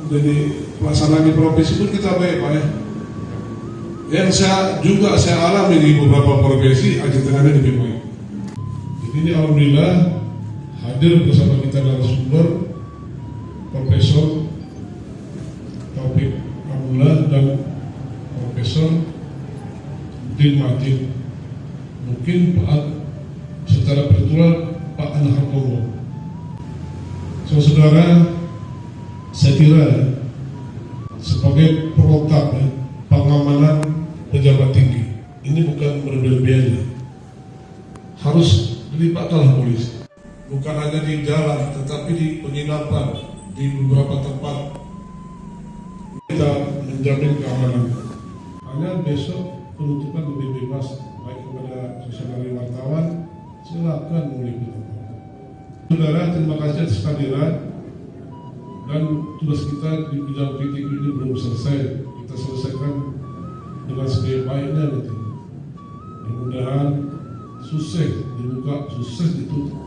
jadi pelaksanaan di provinsi pun kita baik Pak ya. Yang saya alami di beberapa provinsi ajudannya lebih baik. Jadi ini alhamdulillah hadir bersama kita narasumber Profesor Taufik Abdullah dan Profesor Din Matin. Mungkin Pak secara virtual Pak Anhar Kongo. Saudara, saya kira sebagai protap pengamanan pejabat tinggi ini bukan berlebihan, harus dilibatkan polisi, bukan hanya di jalan tetapi di penginapan, di beberapa tempat kita menjamin keamanan. Hanya besok penutupan lebih bebas, baik kepada saudara wartawan, silakan meliput. Saudara, terima kasih atas kehadiran, dan tugas kita di bidang PTQ ini belum selesai. Kita selesaikan dengan sebaik-baiknya nanti. Mudah-mudahan sukses dibuka, sukses ditutup.